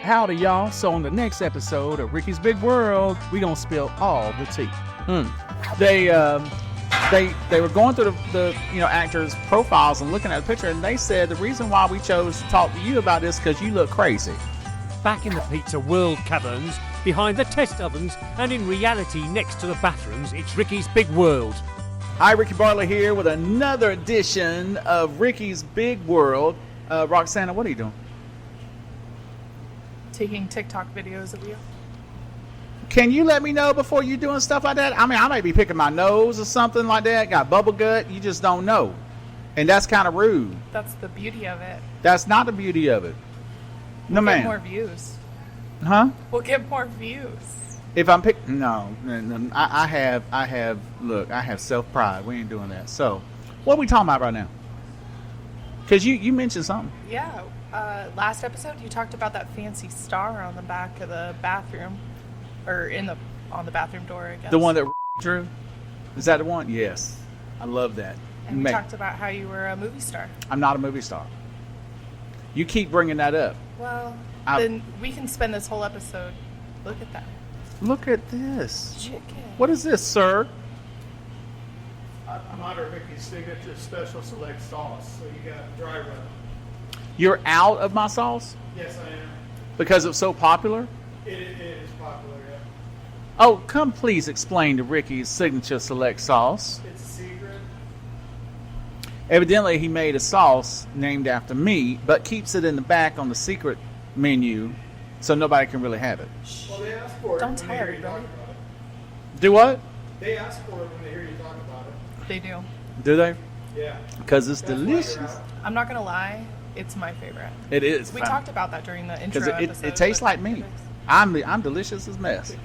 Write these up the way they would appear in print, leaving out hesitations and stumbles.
Howdy, y'all. So on the next episode of Ricky's Big World, we gonna spill all the tea. They were going through the actors' profiles and looking at the picture, and they said the reason why we chose to talk to you about this because you look crazy. Back in the pizza world caverns, behind the test ovens, and in reality next to the bathrooms, it's Ricky's Big World. Hi, Ricky Bartlett here with another edition of Ricky's Big World. Roxana, what are you doing? Taking TikTok videos of you. Can you let me know before you doing stuff like that? I mean, I might be picking my nose or something like that. Got bubble gut. You just don't know. And that's kind of rude. That's the beauty of it. That's not the beauty of it. No, We'll man. get more views. Huh? We'll get more views. If I'm picking... No. I have self-pride. We ain't doing that. So, what are we talking about right now? Because you mentioned something. Yeah. Last episode, you talked about that fancy star on the back of the bathroom. Or on the bathroom door, I guess. The one that drew? Is that the one? Yes. I love that. And we talked about how you were a movie star. I'm not a movie star. You keep bringing that up. Well, then we can spend this whole episode. Look at that. Look at this. Chicken. What is this, sir? I'm under Ricky's signature special select sauce, so you got dry rub. You're out of my sauce? Yes, I am. Because it's so popular? It is popular, yeah. Oh, come please explain to Ricky's signature select sauce. It's a secret. Evidently, he made a sauce named after me, but keeps it in the back on the secret menu so nobody can really have it. Well, they ask for it Don't when tell they hear you talk everybody. about it. Do what? They ask for it when they hear you talk about it. They do. Do they? Yeah. Because it's That's why you're delicious. out. I'm not going to lie. It's my favorite. It is. We talked about that during the intro Because episode. it tastes but like me. I'm delicious as mess.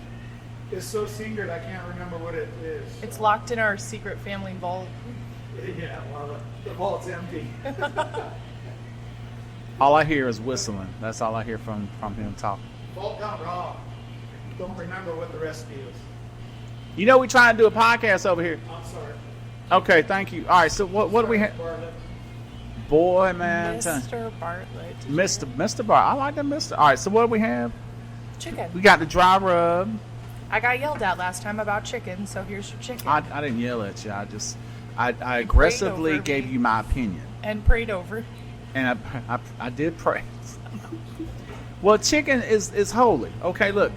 It's so secret, I can't remember what it is. It's locked in our secret family vault. Yeah, well, the vault's empty. All I hear is whistling. That's all I hear from him talking. Vault gone wrong. Don't remember what the recipe is. You know we trying to do a podcast over here. I'm sorry. Okay, thank you. All right, so what do we have? Bartlett. Boy, man. Mr. Bartlett. Mr. Bar. I like that Mr. All right, so what do we have? Chicken. We got the dry rub. I got yelled at last time about chicken, so here's your chicken. I didn't yell at you. I aggressively over gave me. you my opinion. And prayed over. And I did pray. Well, chicken is holy. Okay, look.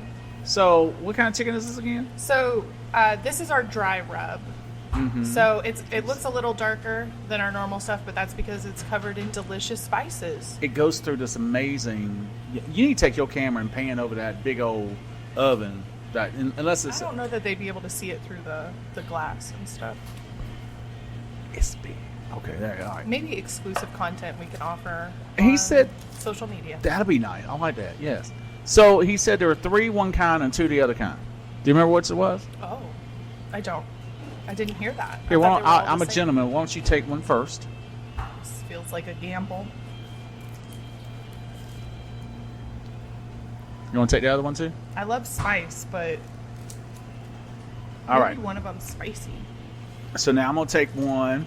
So what kind of chicken is this again? So this is our dry rub. Mm-hmm. So it looks a little darker than our normal stuff, but that's because it's covered in delicious spices. It goes through this amazing... You need to take your camera and pan over that big old oven. Unless I it's... don't know that they'd be able to see it through the glass and stuff. It's big. Okay, there you go. All right. Maybe exclusive content we can offer He on said- social media. That'll be nice. I like that, yes. So he said there were 3 one kind and 2 the other kind. Do you remember what it was? Oh, I don't. I didn't hear that. Here, I thought they were all I'm the a same. gentleman. Why don't you take one first? This feels like a gamble. You want to take the other one too? I love spice, but All maybe right. one of them's spicy. So now I'm going to take one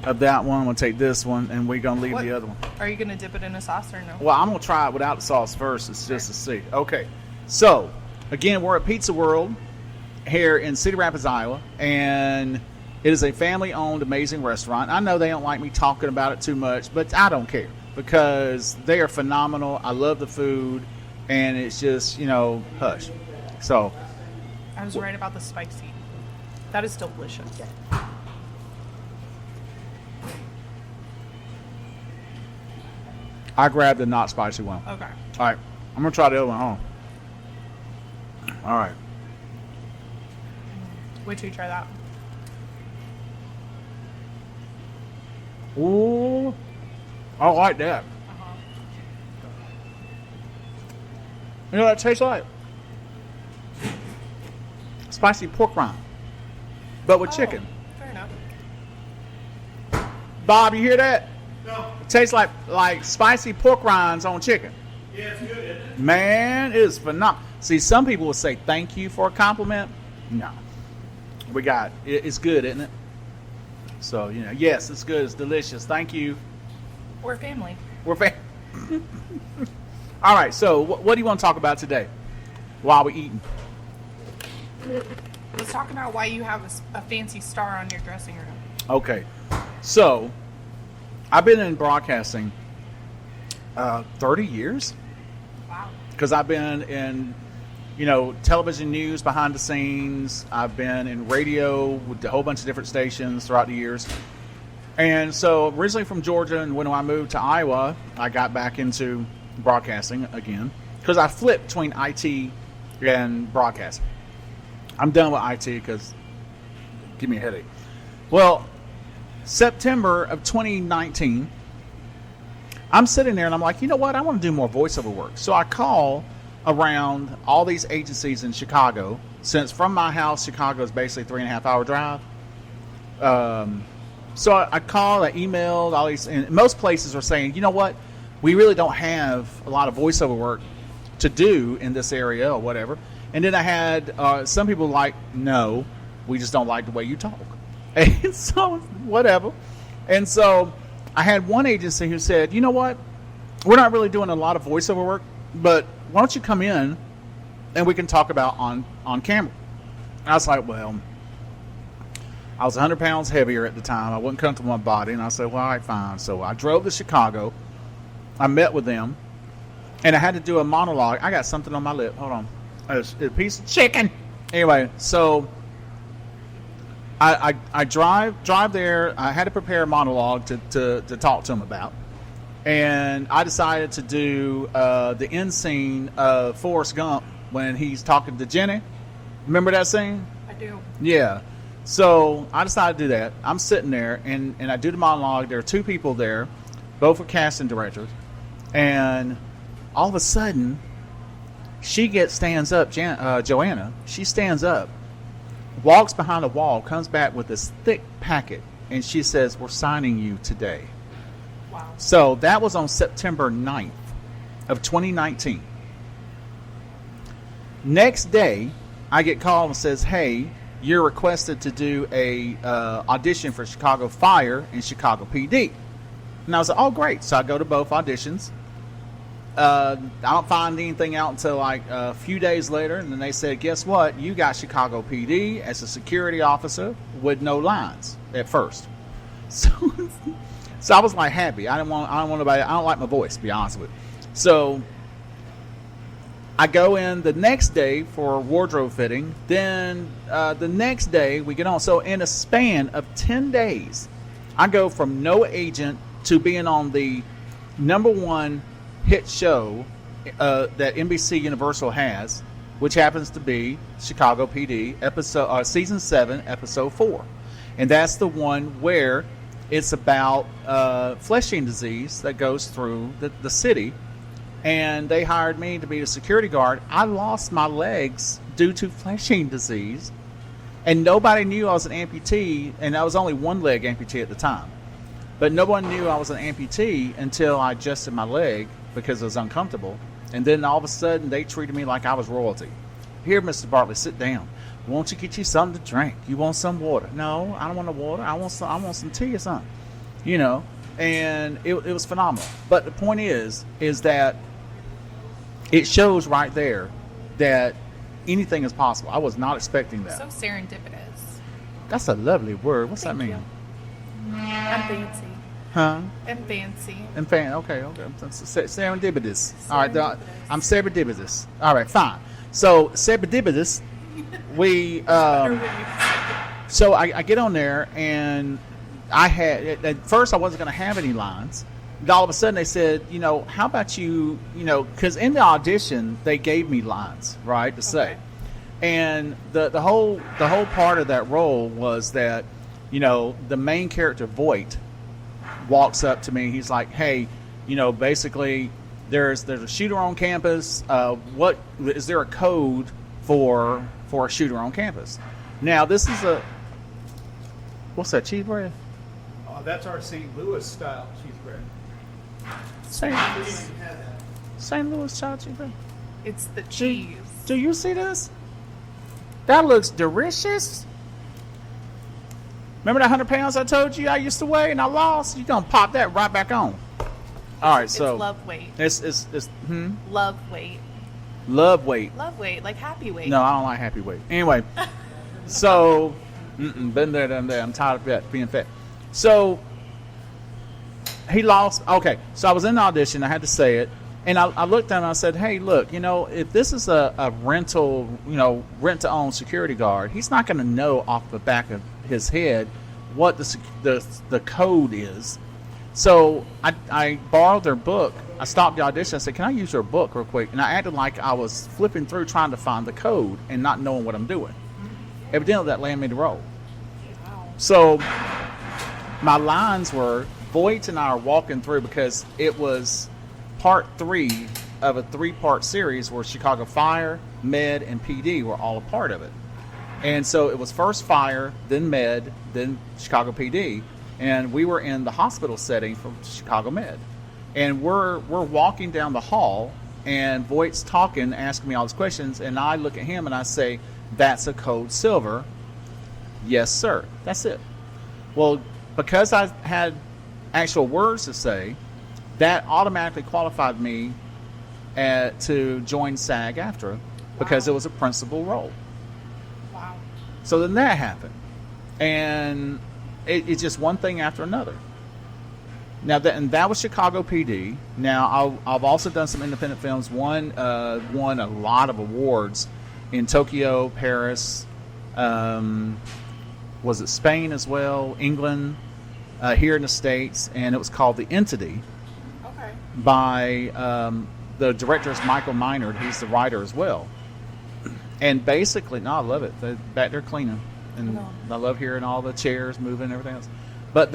of that one. I'm going to take this one, and we're going to leave What- the other one. Are you gonna dip it in a sauce or no? Well, I'm going to try it without the sauce first. It's just to see. Okay. So, again, we're at Pizza World here in Cedar Rapids, Iowa, and it is a family-owned, amazing restaurant. I know they don't like me talking about it too much, but I don't care because they are phenomenal. I love the food, and it's just, hush. So, I was right about the spicy. That is delicious. I grabbed the not spicy one. Okay. All right. I'm going to try the other one. Hold on. All right. Wait till you try that. Ooh. I like that. Uh-huh. You know what it tastes like? Spicy pork rind. But with chicken. Fair enough. Bob, you hear that? No. It tastes like spicy pork rinds on chicken. Yeah, it's good, isn't it? Man, it is phenomenal. See, some people will say thank you for a compliment. No. It's good, isn't it? So, yes, it's good. It's delicious. Thank you. We're family. We're All right, so what do you want to talk about today while we're eating? Let's talk about why you have a fancy star on your dressing room. Okay, so I've been in broadcasting 30 years Wow. because I've been in, television news behind the scenes. I've been in radio with a whole bunch of different stations throughout the years. And so originally from Georgia, and when I moved to Iowa, I got back into broadcasting again because I flipped between IT and broadcasting. I'm done with IT because give me a headache. Well, September of 2019, I'm sitting there and I'm like, you know what? I want to do more voiceover work. So I call around all these agencies in Chicago, since from my house, Chicago is basically 3.5 hour drive. So I called, I emailed all these, and most places are saying, you know what? We really don't have a lot of voiceover work to do in this area or whatever. And then I had some people like, no, we just don't like the way you talk. And so, whatever. And so I had one agency who said, you know what? We're not really doing a lot of voiceover work, but why don't you come in and we can talk about on camera. And I was like, well, I was 100 pounds heavier at the time. I wasn't comfortable with my body. And I said, well, all right, fine. So I drove to Chicago. I met with them. And I had to do a monologue. I got something on my lip. Hold on. It's a piece of chicken. Anyway, so I drive there. I had to prepare a monologue to talk to them about. And I decided to do the end scene of Forrest Gump when he's talking to Jenny. Remember that scene? I do. Yeah. So I decided to do that. I'm sitting there, and I do the monologue. There are two people there. Both are casting directors. And all of a sudden, she stands up, Joanna. She stands up, walks behind a wall, comes back with this thick packet, and she says, we're signing you today. Wow. So that was on September 9th of 2019. Next day, I get called and says, hey, you're requested to do a audition for Chicago Fire and Chicago PD. And I was like, oh, great. So I go to both auditions. I don't find anything out until like a few days later. And then they said, guess what? You got Chicago PD as a security officer with no lines at first. So I was like happy. I don't want nobody. I don't like my voice, to be honest with you. So I go in the next day for wardrobe fitting. Then the next day we get on. So in a span of 10 days, I go from no agent to being on the #1 hit show that NBC Universal has, which happens to be Chicago PD season 7, episode 4, and that's the one where it's about flesh-eating disease that goes through the city. And they hired me to be a security guard. I lost my legs due to flesh-eating disease, and nobody knew I was an amputee, and I was only one leg amputee at the time. But no one knew I was an amputee until I adjusted my leg because it was uncomfortable. And then all of a sudden, they treated me like I was royalty. Here, Mr. Bartlett, sit down. Won't you get you something to drink? You want some water? No, I don't want no water. I want some tea or something. And it was phenomenal. But the point is that it shows right there that anything is possible. I was not expecting that. So serendipitous. That's a lovely word. What's that mean? I'm fancy. Huh? I'm fancy. Okay. Serendipitous. All right, I'm serendipitous. All right, fine. So serendipitous, we. So I get on there, and at first I wasn't going to have any lines. And all of a sudden they said, how about you, because in the audition they gave me lines, right, to say. And the whole part of that role was that, the main character Voight walks up to me. He's like, hey, basically there's a shooter on campus. What is there a code for a shooter on campus? Now this is what's that, cheese bread? That's our St. Louis style cheese bread. St. Louis style cheese bread. It's the cheese. Do you see this? That looks delicious. Remember that 100 pounds I told you I used to weigh and I lost? You're going to pop that right back on. All right, so it's love weight. It's Love weight. love weight. Love weight, like happy weight. No, I don't like happy weight. Anyway, so been there, done there. I'm tired of being fat. So he lost. Okay, so I was in the audition. I had to say it, and I looked at him and I said, "Hey, look, if this is a rental, rent to own security guard, he's not going to know off the back of his head what the code is." So I borrowed their book. I stopped the audition. I said, "Can I use your book real quick?" And I acted like I was flipping through trying to find the code and not knowing what I'm doing. Evidently, that landed me the role. Wow. So my lines were, Voight and I are walking through because it was part 3 of a 3-part series where Chicago Fire, Med, and PD were all a part of it. And so it was first Fire, then Med, then Chicago PD. And we were in the hospital setting for Chicago Med. And we're walking down the hall, and Voight's talking, asking me all these questions, and I look at him and I say, "That's a code silver." "Yes, sir." That's it. Well, because I had actual words to say, that automatically qualified me to join SAG-AFTRA because it was a principal role. Wow. So then that happened. And it's just one thing after another. Now that was Chicago PD. Now I've also done some independent films. One won a lot of awards in Tokyo, Paris, was it Spain as well, England, here in the States, and it was called The Entity. Okay. By the director is Michael Minard. He's the writer as well. And basically, I love it. They're back there cleaning, and I love hearing all the chairs moving and everything else. But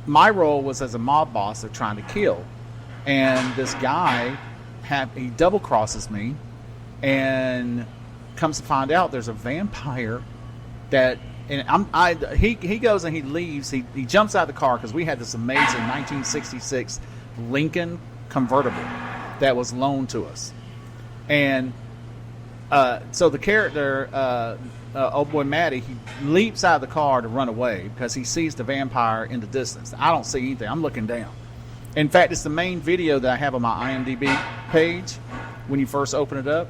my role was as a mob boss they're trying to kill, and this guy he double crosses me, and comes to find out there's a vampire that. And he goes and he leaves. He jumps out of the car because we had this amazing 1966 Lincoln convertible that was loaned to us. And so the character, old boy Matty, he leaps out of the car to run away because he sees the vampire in the distance. I don't see anything. I'm looking down. In fact, it's the main video that I have on my IMDb page when you first open it up.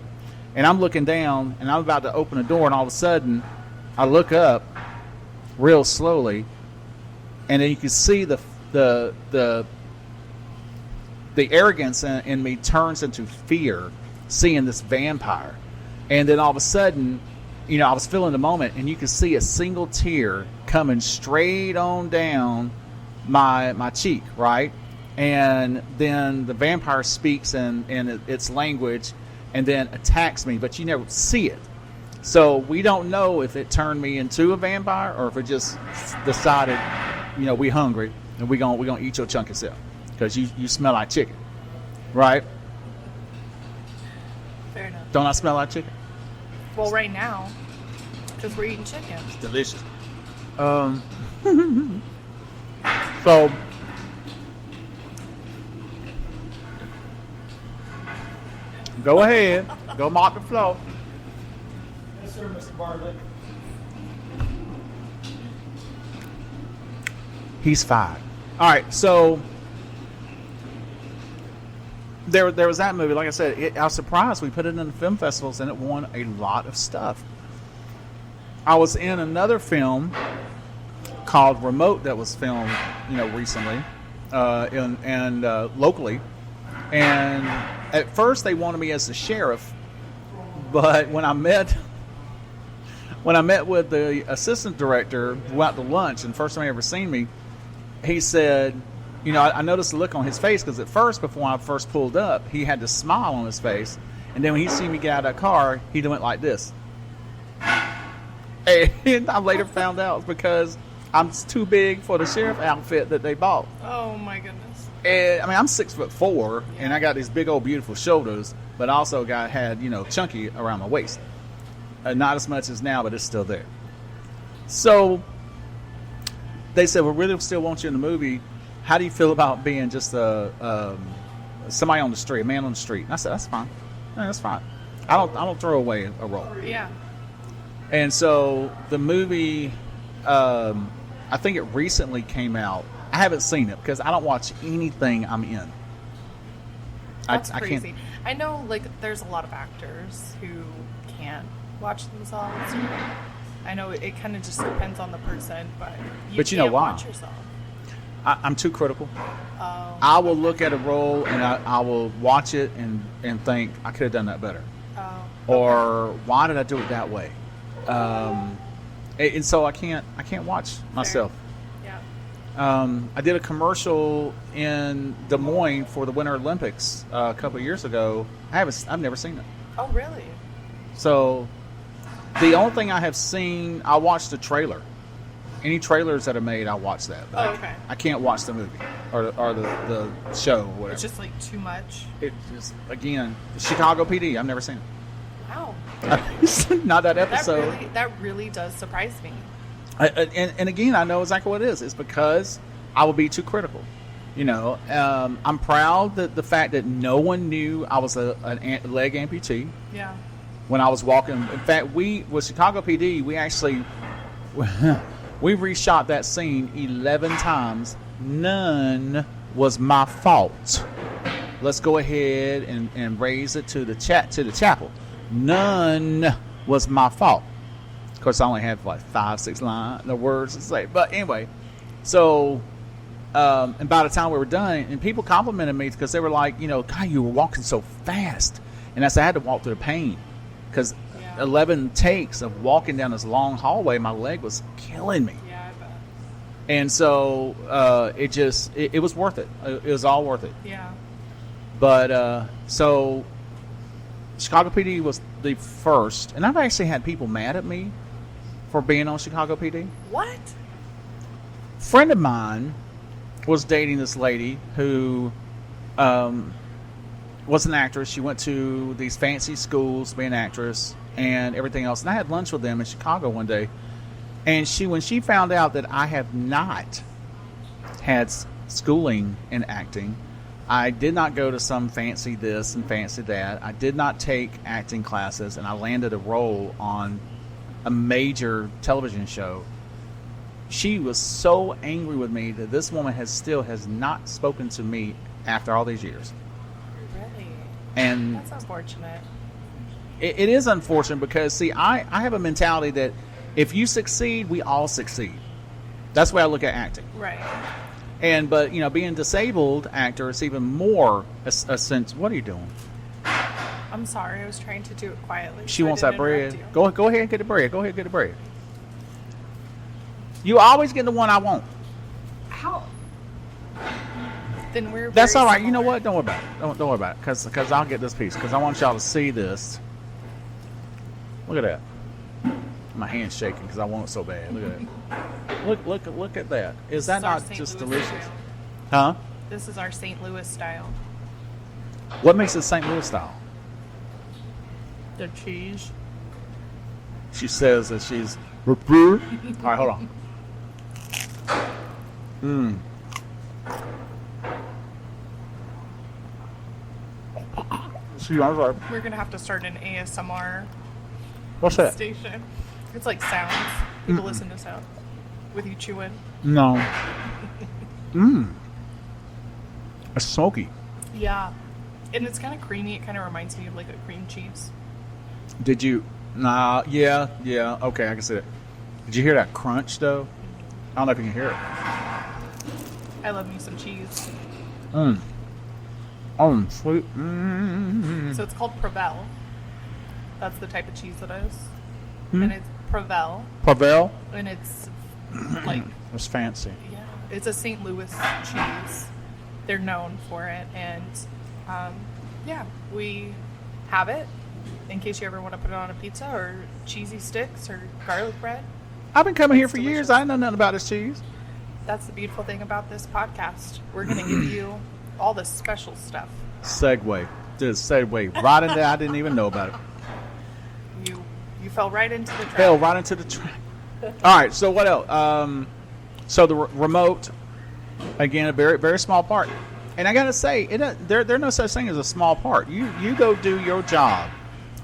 And I'm looking down, and I'm about to open the door, and all of a sudden, I look up real slowly, and then you can see the arrogance in me turns into fear, seeing this vampire. And then all of a sudden, I was feeling the moment, and you could see a single tear coming straight on down my cheek, right? And then the vampire speaks in its language, and then attacks me, but you never see it. So we don't know if it turned me into a vampire or if it just decided, we hungry and we gonna eat your chunk yourself because you smell like chicken, right? Fair enough. Don't I smell like chicken? Well, right now, because we're eating chicken. It's delicious. So go ahead, go mop the floor. Yes, sir, Mr. Bartlett. He's fired. All right, so there was that movie. Like I said, I was surprised. We put it in the film festivals, and it won a lot of stuff. I was in another film called Remote that was filmed, recently, and locally. And at first, they wanted me as the sheriff, but when I met with the assistant director who went out to lunch, and first time he ever seen me, he said, I noticed the look on his face because at first, before I first pulled up, he had this smile on his face, and then when he seen me get out of that car, he went like this. And I later found out it's because I'm too big for the sheriff outfit that they bought. Oh my goodness. And, I'm 6'4", and I got these big old beautiful shoulders, but also had chunky around my waist. Not as much as now, but it's still there. So they said, "We really still want you in the movie. How do you feel about being just somebody on the street, a man on the street?" And I said, "That's fine. Yeah, that's fine. I don't throw away a role." Yeah. And so the movie, I think it recently came out I haven't seen it because I don't watch anything I'm in. That's I crazy. can't. I know, like, there's a lot of actors who can't watch themselves. I know it kind of just depends on the person, but you know can't why? watch yourself. I'm too critical. Oh. I will look at a role and I will watch it and think I could have done that better, Oh. or why did I do it that way? And so I can't watch myself. Yeah. I did a commercial in Des Moines for the Winter Olympics a couple of years ago. I've never seen it. Oh, really? So the only thing I have seen, I watched the trailer. Any trailers that are made, I watch that. But Oh, okay. I can't watch the movie or the show or whatever. It's just like too much. It just, again, Chicago PD. I've never seen Wow. it. Not that episode. That really does surprise me. And again, I know exactly what it is. It's because I will be too critical. You know, I'm proud that the fact that no one knew I was a leg amputee Yeah. when I was walking. In fact, with Chicago PD, we actually we reshot that scene 11 times. None was my fault. Let's go ahead and raise it to the chapel. None was my fault. Of course, I only had like 5-6 lines, the words to say. But anyway, so and by the time we were done, and people complimented me because they were like, God, you were walking so fast, and I said I had to walk through the pain because 11 takes of walking down this long hallway, my leg was killing me. Yeah, I bet. And so it was worth it. It was all worth it. Yeah. But so Chicago PD was the first, and I've actually had people mad at me for being on Chicago PD. What? Friend of mine was dating this lady who was an actress. She went to these fancy schools to be an actress and everything else. And I had lunch with them in Chicago one day. And when she found out that I have not had schooling in acting, I did not go to some fancy this and fancy that. I did not take acting classes, and I landed a role on a major television show. She was so angry with me that this woman has not spoken to me after all these years. Really? And That's unfortunate. it is unfortunate because, see, I have a mentality that if you succeed, we all succeed. That's the way I look at acting. Right. But being a disabled actor is even more a sense. What are you doing? I'm sorry. I was trying to do it quietly. She so I wants didn't that bread. interrupt Go ahead and get the bread. Go ahead and get the bread. You always get the one I want. you. How? Then we're. That's very all right. You know similar. what? Don't worry about it. Don't worry about it. Because I'll get this piece. Because I want y'all to see this. Look at that. My hand's shaking because I want it so bad. Look at that. Look at that. Is that This our not St. just Louis delicious? style. Huh? This is our St. Louis style. What makes it St. Louis style? The cheese. She says that she's. All right, hold on. See, I'm sorry. We're gonna have to start an ASMR What's that? station. It's like sounds. People listen to sounds with you chewing. No. It's smoky. Yeah, and it's kind of creamy. It kind of reminds me of like a cream cheese. Did you? Nah. Yeah. Okay, I can see it. Did you hear that crunch though? I don't know if you can hear it. I love me some cheese. Sweet. So it's called Provel. That's the type of cheese it is. And it's Provel. Pavel. And it's like, It's fancy. yeah, it's a St. Louis cheese. They're known for it. And yeah, we have it in case you ever want to put it on a pizza or cheesy sticks or garlic bread. I've been coming here It's for years. delicious. I know nothing about this cheese. That's the beautiful thing about this podcast. We're going to give you all the special stuff. Segue. Just segue right into. I didn't even know about it. You fell right into the trap. Fell right into the trap. All right. So what else? So the remote, again, a very very small part. And I gotta say, there's no such thing as a small part. You go do your job,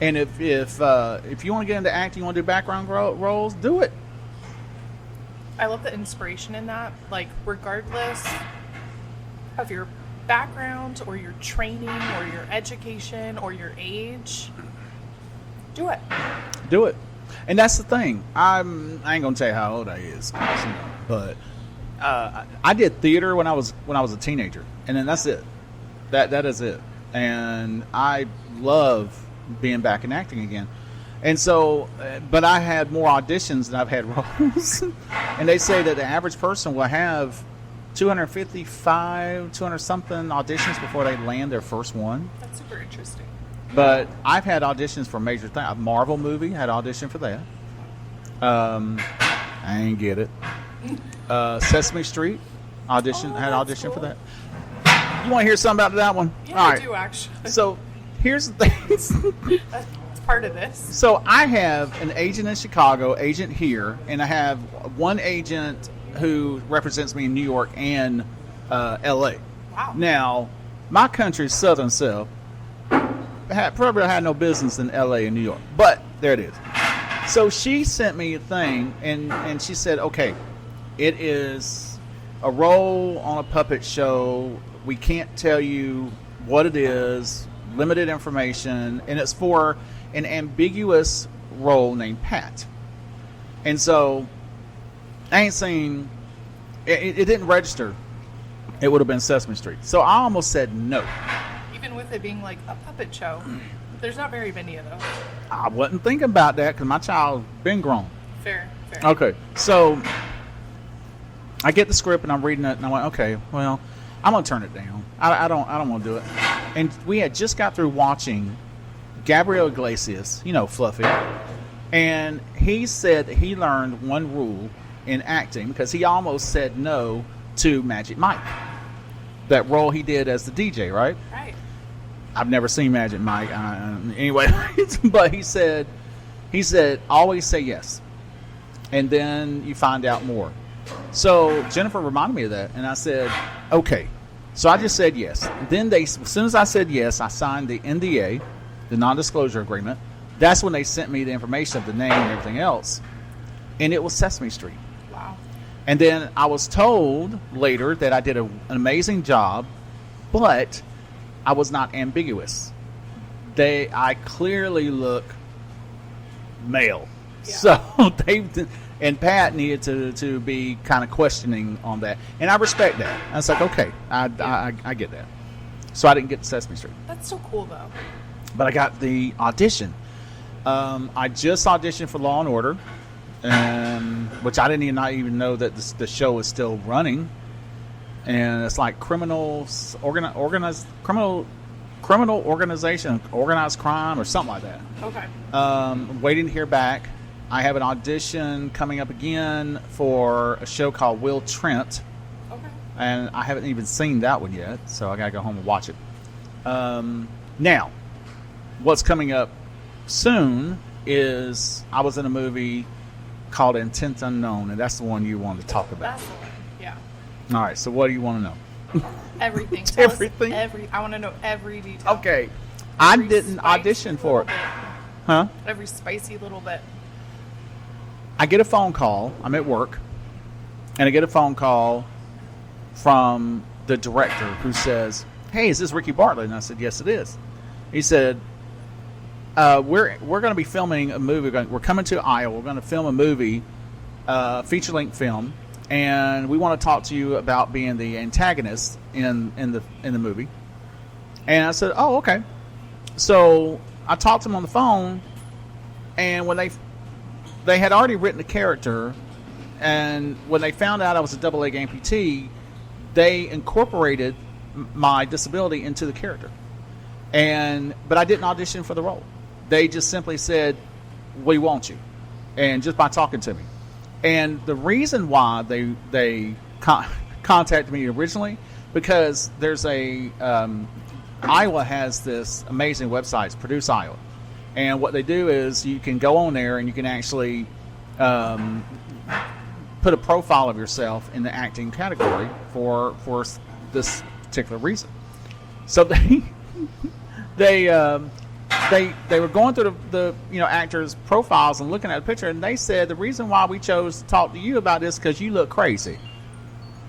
and if you want to get into acting, you want to do background roles, do it. I love the inspiration in that. Like, regardless of your background or your training or your education or your age, do it. Do it. And that's the thing. I ain't gonna tell you how old I is, but I did theater when I was a teenager, and then that's it. That is it. And I love being back in acting again. And so, but I had more auditions than I've had roles. And they say that the average person will have 255, 200 something auditions before they land their first one. That's super interesting. But I've had auditions for major things. A Marvel movie, had audition for that. I ain't get it. Sesame Street, had audition cool. for that. You want to hear something about that one? Yeah, All I right. do, actually. So, here's the thing. That's part of this. So I have an agent in Chicago, agent here, and I have one agent who represents me in New York and L.A. Wow. Now, my country's southern self probably had no business in L.A. and New York, but there it is. So she sent me a thing, and she said, okay, it is a role on a puppet show. We can't tell you what it is, limited information, and it's for an ambiguous role named Pat. And so I ain't seen it didn't register. It would have been Sesame Street. So I almost said no. Even with it being like a puppet show, there's not very many of those. I wasn't thinking about that because my child's been grown. Fair. Okay, so I get the script and I'm reading it and I went, okay, well, I'm gonna turn it down. I don't want to do it. And we had just got through watching Gabriel Iglesias, Fluffy, and he said that he learned one rule in acting because he almost said no to Magic Mike, that role he did as the DJ, right? Right. I've never seen Magic Mike anyway, but he said always say yes, and then you find out more. So Jennifer reminded me of that, and I said, okay. So I just said yes. Then as soon as I said yes, I signed the NDA, the non-disclosure agreement. That's when they sent me the information of the name and everything else, and it was Sesame Street. Wow. And then I was told later that I did an amazing job, but I was not ambiguous. I clearly look male. Yeah. So and Pat needed to be kind of questioning on that. And I respect that. I was like, okay, I get that. So I didn't get to Sesame Street. That's so cool, though. But I got the audition. I just auditioned for Law and Order, which I didn't even know that the show is still running. And it's like criminal organization, organized crime, or something like that. Okay. Waiting to hear back. I have an audition coming up again for a show called Will Trent. Okay. And I haven't even seen that one yet, so I gotta go home and watch it. Now, what's coming up soon is I was in a movie called Intent Unknown, and that's the one you wanted to talk about. That's the one. Yeah. All right, so what do you want to know? Everything. Tell us Everything? I want to know every detail. Okay, I Every didn't spicy audition for it. little bit. Huh? Every spicy little bit. I get a phone call. I'm at work, and I get a phone call from the director who says, "Hey, is this Ricky Bartlett?" And I said, "Yes, it is." He said, "We're going to be filming a movie. We're coming to Iowa. We're going to film a movie, feature-length film, and we want to talk to you about being the antagonist in the movie." And I said, "Oh, okay." So I talked to him on the phone, and when they had already written the character, and when they found out I was a double-leg amputee, they incorporated my disability into the character. But I didn't audition for the role. They just simply said, "We want you," and just by talking to me. And the reason why they contacted me originally, because there's Iowa has this amazing website, it's Produce Iowa. And what they do is you can go on there and you can actually put a profile of yourself in the acting category for this particular reason. So they they were going through the actors' profiles and looking at the picture, and they said the reason why we chose to talk to you about this because you look crazy.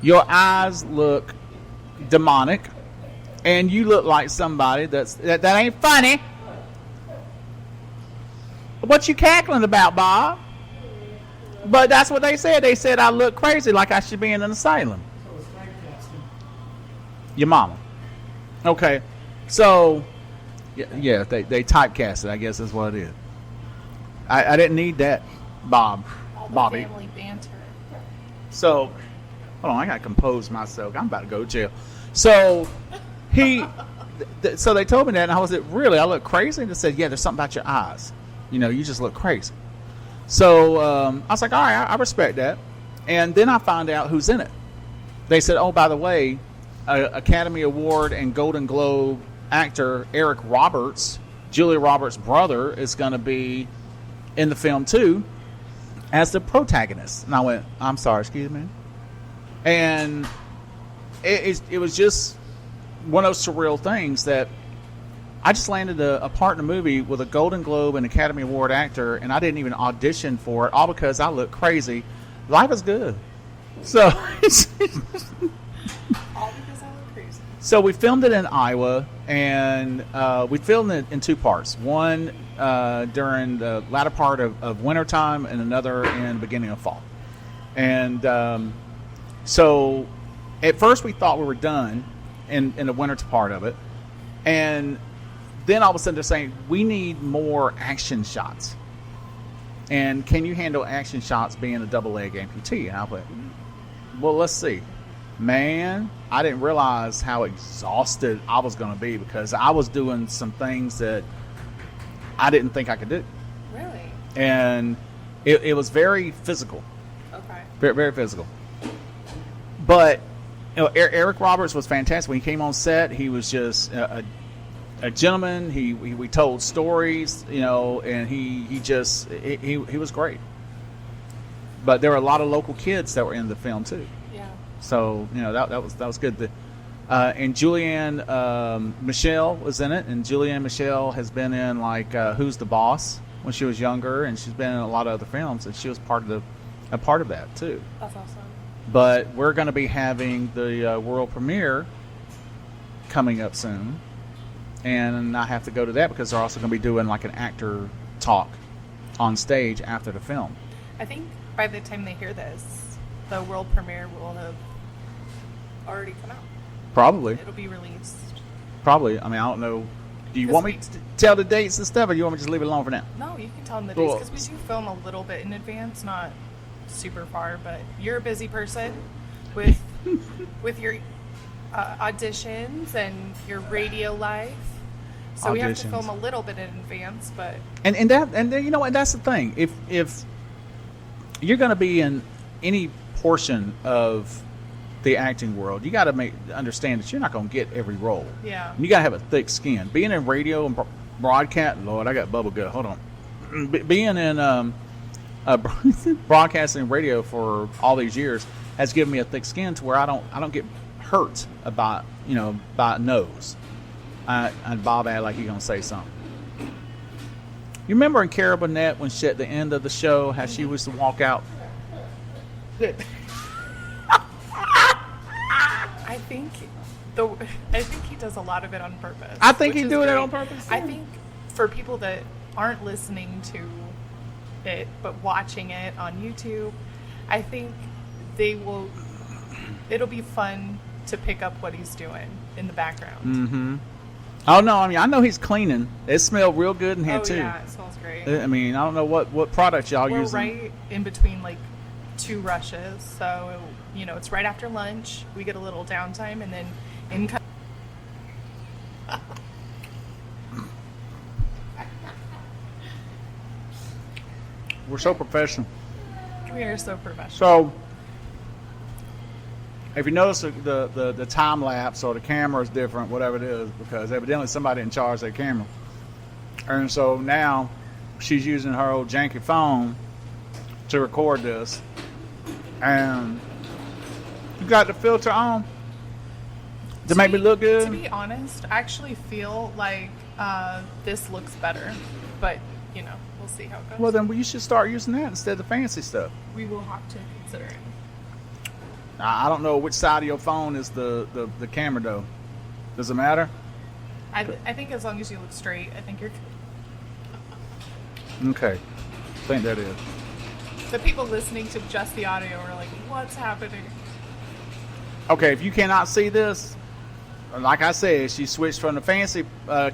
Your eyes look demonic, and you look like somebody that ain't funny. What you cackling about, Bob? But that's what they said. They said I look crazy, like I should be in an asylum. So it's typecasting. Your mama. Okay, so yeah, they typecast it. I guess that's what it is. I didn't need that, Bobby. Family banter. So, hold on, I gotta compose myself. I'm about to go to jail. So so they told me that, and I was like, really? I look crazy? And they said, yeah, there's something about your eyes. You just look crazy. So I was like, all right, I respect that. And then I found out who's in it. They said, oh, by the way, Academy Award and Golden Globe actor Eric Roberts, Julia Roberts' brother, is going to be in the film too as the protagonist. And I went, I'm sorry, excuse me. And it was just one of those surreal things that I just landed a part in a movie with a Golden Globe and Academy Award actor, and I didn't even audition for it, all because I look crazy. Life is good. So, All because I look crazy. So we filmed it in Iowa, and we filmed it in two parts. One during the latter part of wintertime, and another in the beginning of fall. And so at first we thought we were done in the winter part of it. And then all of a sudden they're saying, we need more action shots. And can you handle action shots being a double leg amputee? And I went, well, let's see. Man, I didn't realize how exhausted I was going to be because I was doing some things that I didn't think I could do. Really? And it was very physical. Okay. Very, very physical. But Eric Roberts was fantastic. When he came on set, he was just a gentleman. We told stories, and he was great. But there were a lot of local kids that were in the film too. Yeah. So that was good. And Julianne Michelle was in it, and Julianne Michelle has been in Who's the Boss when she was younger, and she's been in a lot of other films, and she was a part of that too. That's awesome. But we're going to be having the world premiere coming up soon, and I have to go to that because they're also going to be doing an actor talk on stage after the film. I think by the time they hear this, the world premiere will have already come out. Probably. It'll be released. Probably. I mean, I don't know. Do you want me to tell the dates and stuff, or do you want me to just leave it alone for now? No, you can tell them the dates because we do film a little bit in advance, not super far. But you're a busy person with your auditions and your radio life, so we have to film a little bit in advance. But and that's the thing. If you're going to be in any portion of the acting world, you got to understand that you're not going to get every role. Yeah. You got to have a thick skin. Being in radio and broadcast, Lord, I got bubble gut. Hold on. Being in broadcasting and radio for all these years has given me a thick skin to where I don't get hurt about no's. And Bob acted like he's gonna say something. You remember in Cara Burnett when she at the end of the show how she used to walk out? I think he does a lot of it on purpose. I think he's is doing it great. on purpose. I think for people that aren't listening to it but watching it on YouTube, I think it'll be fun to pick up what he's doing in the background. Mm-hmm. Oh no, I mean I know he's cleaning. It smells real good in here too. Yeah, it smells great. I mean I don't know what products y'all We're using. right in between two rushes, so it's right after lunch. We get a little downtime, and then in. We're so professional. We are so professional. So, if you notice the time lapse or the camera is different, whatever it is, because evidently somebody in charge of that camera. And so now she's using her old janky phone to record this. And you got the filter on to make me look good. To be honest, I actually feel like This looks better, but we'll see how it goes. Well, then you should start using that instead of the fancy stuff. We will have to consider it. I don't know which side of your phone is the camera, though. Does it matter? I think as long as you look straight, I think you're good. Okay. I think that is. The people listening to just the audio are like, what's happening? Okay, if you cannot see this, like I said, she switched from the fancy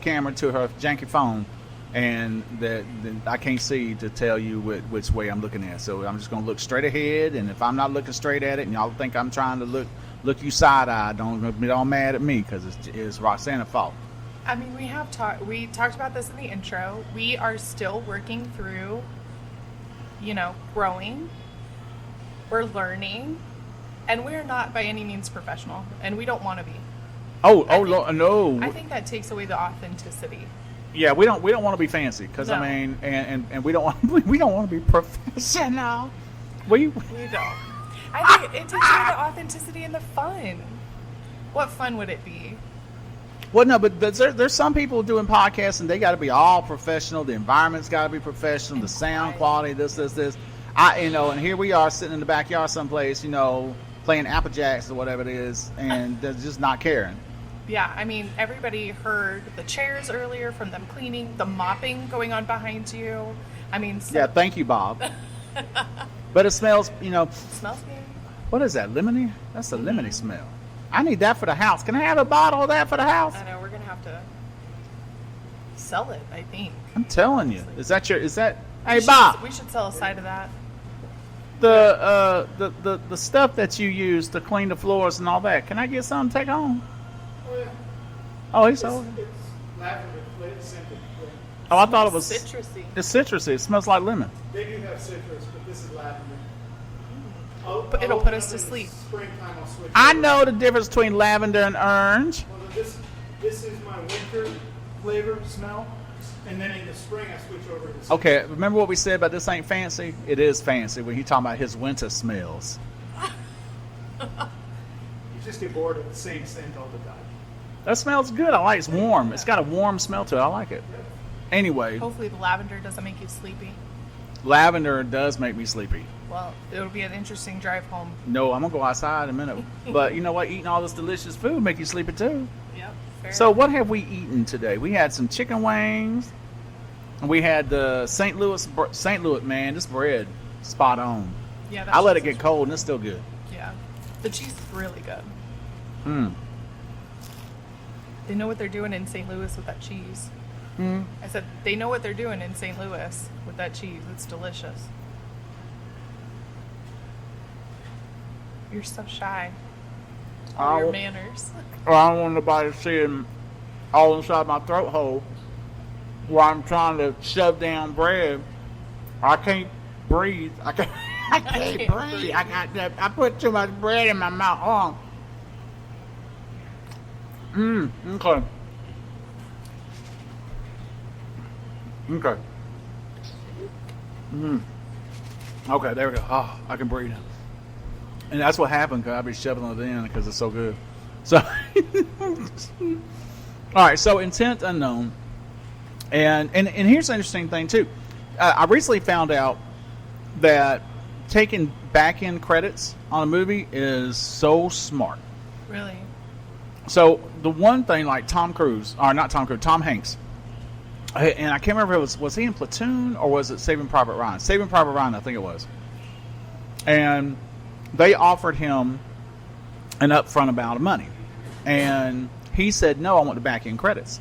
camera to her janky phone, and that I can't see to tell you which way I'm looking at. So I'm just going to look straight ahead, and if I'm not looking straight at it, and y'all think I'm trying to look you side-eye, don't be all mad at me, because it's Roxana's fault. I mean, we talked about this in the intro. We are still working through, growing. We're learning, and we're not by any means professional, and we don't want to be. Lord, no. I think that takes away the authenticity. Yeah, we don't want to be fancy, because No. I mean, and we don't want to be professional. We don't. I think it takes away the authenticity and the fun. What fun would it be? Well, no, but there's some people doing podcasts, and they got to be all professional. The environment's got to be professional. The sound quality, this. And here we are sitting in the backyard someplace, playing Apple Jacks or whatever it is, and they're just not caring. Yeah, I mean, everybody heard the chairs earlier from them cleaning, the mopping going on behind you. I mean, Yeah, thank you, Bob. But it smells, it smells good. what is that, lemony? That's a lemony smell. I need that for the house. Can I have a bottle of that for the house? I know, we're going to have to sell it, I think. I'm telling you. Hey, Bob. We should sell a side of that. The stuff that you use to clean the floors and all that, can I get some to take home? Oh, yeah. Oh, he sold it. It's lavender scented. Oh, I thought it was Citrusy. It's citrusy. It smells like lemon. They do have citrus, but this is lavender. But it'll put us to sleep. Springtime, I'll switch I over. know the difference between lavender and orange. Well, this is my winter flavor smell, and then in the spring I switch over to the Okay, remember what we said about this ain't fancy? It is fancy when he talking about his winter smells. You just get bored of the same scent all the time. That smells good. I like it. It's warm. It's got a warm smell to it. I like it. Anyway, Hopefully the lavender doesn't make you sleepy. lavender does make me sleepy. Well, it'll be an interesting drive home. No, I'm going to go outside in a minute. But you know what? Eating all this delicious food make you sleepy too. Yep. Fair So enough. what have we eaten today? We had some chicken wings. We had the St. Louis, man, this bread, spot on. Yeah, I let it get cold and it's still good. Yeah. The cheese is really good. Mm. They know what they're doing in St. Louis with that cheese. I said, they know what they're doing in St. Louis with that cheese. It's delicious. You're so shy. All your manners. I don't want nobody seeing all inside my throat hole while I'm trying to shove down bread. I can't breathe. I can't breathe. I put too much bread in my mouth. Okay. Okay. Okay, there we go. Oh, I can breathe now. And that's what happened because I'll be shoving it in because it's so good. So, all right. So, intent unknown, and here's an interesting thing too. I recently found out that taking back-end credits on a movie is so smart. Really? So the one thing, like Tom Hanks, and I can't remember if was he in Platoon or was it Saving Private Ryan? Saving Private Ryan, I think it was. And they offered him an upfront amount of money, and he said, "No, I want the back end credits."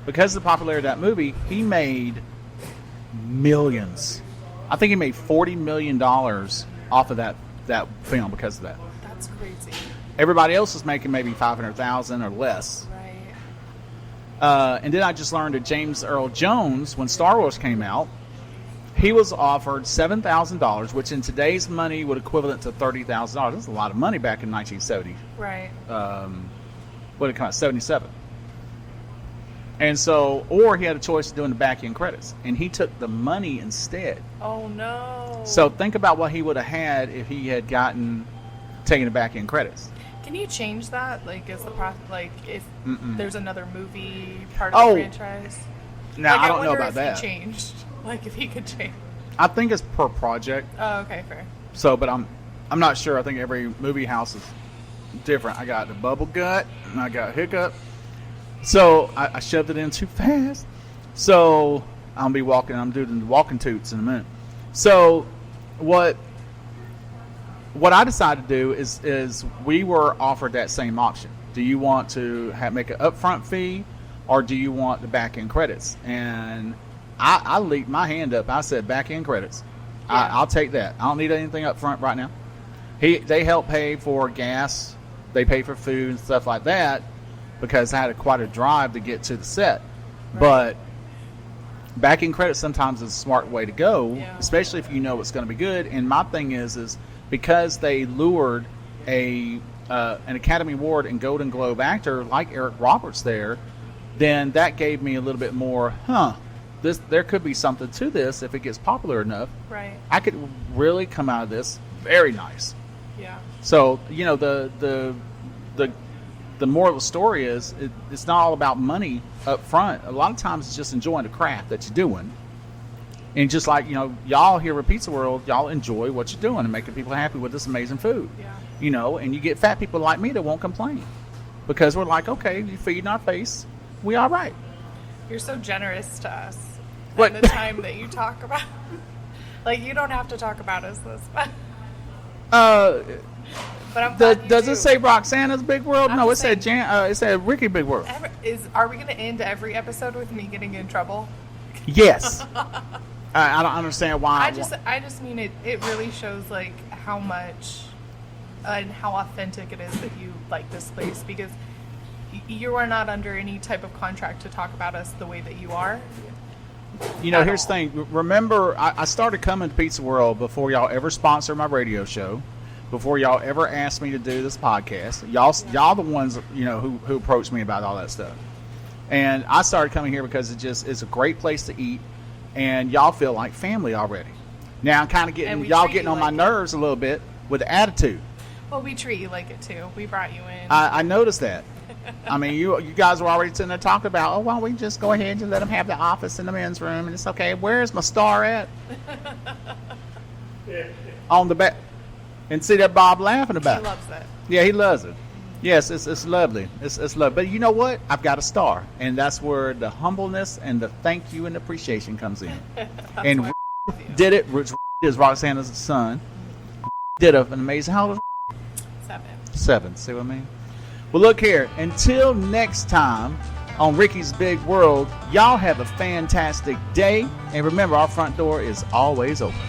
Because of the popularity of that movie, he made millions. I think he made $40 million off of that film because of that. That's crazy. Everybody else was making maybe $500,000 or less. Right. And then I just learned that James Earl Jones, when Star Wars came out, he was offered $7,000, which in today's money would equivalent to $30,000. That's a lot of money back in 1970. Right. What did it come out? 77. And so, or he had a choice of doing the back end credits, and he took the money instead. Oh no. So think about what he would have had if he had taken the back end credits. Can you change that? Like, is the like if there's another movie part Oh. of the franchise? Now, Like, I don't know wonder about if that. He changed. Like, if he could change. I think it's per project. Oh, okay, fair. So, but I'm not sure. I think every movie house is different. I got the bubble gut, and I got hiccup. So I shoved it in too fast. So I'm doing the walking toots in a minute. So what I decided to do is we were offered that same option. Do you want to make an upfront fee, or do you want the back end credits? And I leaped my hand up. I said back end credits. Yeah. I'll take that. I don't need anything up front right now. They help pay for gas. They pay for food and stuff like that because I had quite a drive to get to the set. Right. But back end credits sometimes is a smart way to go, Yeah. especially if you know it's going to be good. And my thing is because they lured an Academy Award and Golden Globe actor like Eric Roberts there, then that gave me a little bit more, there could be something to this if it gets popular enough. Right. I could really come out of this very nice. Yeah. So, you know, the moral of the story is it's not all about money up front. A lot of times it's just enjoying the craft that you're doing. And just like, you know, y'all here at Pizza World, y'all enjoy what you're doing and making people happy with this amazing food. Yeah. You know, and you get fat people like me that won't complain. Because we're like, okay, you feeding our face, we all right. You're so generous to us. What? And the time that you talk about. Like, you don't have to talk about us this much. But I'm glad you Does do. it say Roxana's Big World? I'm No, it just said saying- it said Ricky Big World. Are we going to end every episode with me getting in trouble? Yes. I don't understand why. I just mean it really shows like how much and how authentic it is that you like this place, because you are not under any type of contract to talk about us the way that you are. You know, at here's the all. thing. Remember, I started coming to Pizza World before y'all ever sponsored my radio show, before y'all ever asked me to do this podcast. Y'all the ones, you know, who approached me about all that stuff. And I started coming here because it's a great place to eat, and y'all feel like family already. Now I'm kind of And we y'all treat getting you on my like it. nerves a little bit with the attitude. Well, we treat you like it too. We brought you in. I noticed that. I mean, you guys were already sitting there talking about, oh, why don't we just go ahead and just let them have the office in the men's room, and it's okay. Where's my star at? On the back. And see that Bob laughing He about it. loves it. Yeah, he loves it. Yes, it's lovely. It's lovely. But you know what? I've got a star, and that's where the humbleness and the thank you and appreciation comes in. And why did it. Rich is Roxana's son. Did an amazing. How old is 7. 7? See what I mean? Well, look here. Until next time on Ricky's Big World, y'all have a fantastic day. And remember, our front door is always open.